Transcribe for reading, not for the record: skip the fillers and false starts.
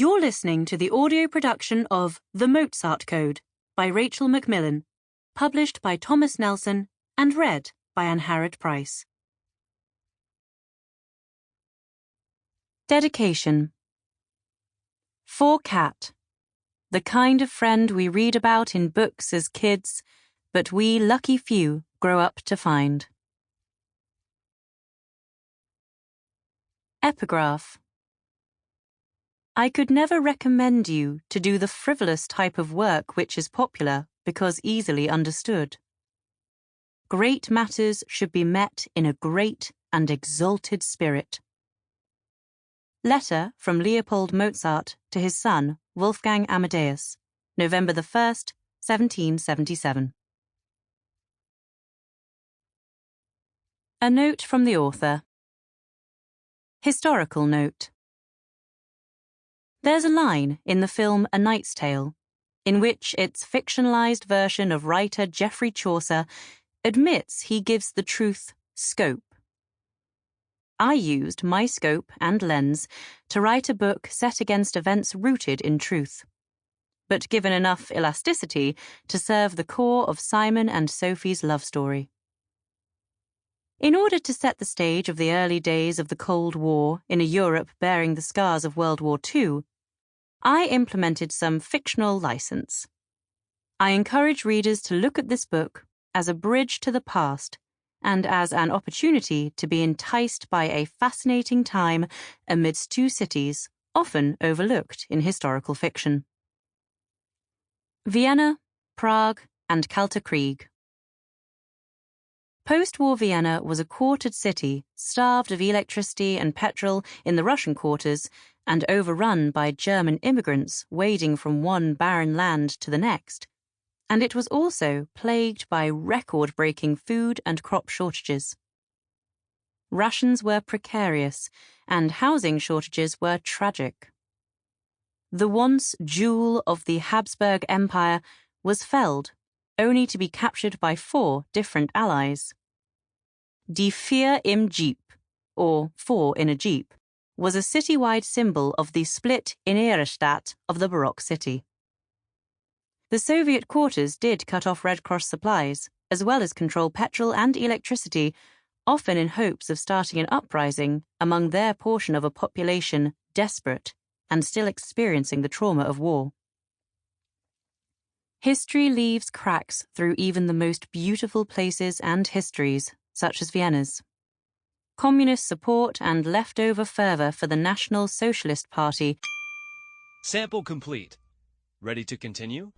You're listening to the audio production of The Mozart Code by Rachel Mcmillan, published by Thomas Nelson and read by Angharad Price. Dedication. For Cat, the kind of friend we read about in books as kids, but we lucky few grow up to find. Epigraph. I could never recommend you to do the frivolous type of work which is popular because easily understood. Great matters should be met in a great and exalted spirit. Letter from Leopold Mozart to his son, Wolfgang Amadeus, November 1st, 1777. A note from the author. Historical note. There's a line in the film A Knight's Tale, in which its fictionalized version of writer Geoffrey Chaucer admits he gives the truth scope. I used my scope and lens to write a book set against events rooted in truth, but given enough elasticity to serve the core of Simon and Sophie's love story. In order to set the stage of the early days of the Cold War in a Europe bearing the scars of World War II, I implemented some fictional license. I encourage readers to look at this book as a bridge to the past and as an opportunity to be enticed by a fascinating time amidst two cities often overlooked in historical fiction. Vienna, Prague, and Krieg. Post-war Vienna was a quartered city, starved of electricity and petrol in the Russian quarters and overrun by German immigrants wading from one barren land to the next. And it was also plagued by record-breaking food and crop shortages. Rations were precarious, and housing shortages were tragic. The once jewel of the Habsburg Empire was felled, only to be captured by 4 different allies. Die Vier im Jeep, or 4 in a Jeep, was a city-wide symbol of the split Innenstadt of the Baroque city. The Soviet quarters did cut off Red Cross supplies, as well as control petrol and electricity, often in hopes of starting an uprising among their portion of a population desperate and still experiencing the trauma of war. History leaves cracks through even the most beautiful places and histories, such as Vienna's. Communist support and leftover fervor for the National Socialist Party. Sample complete. Ready to continue?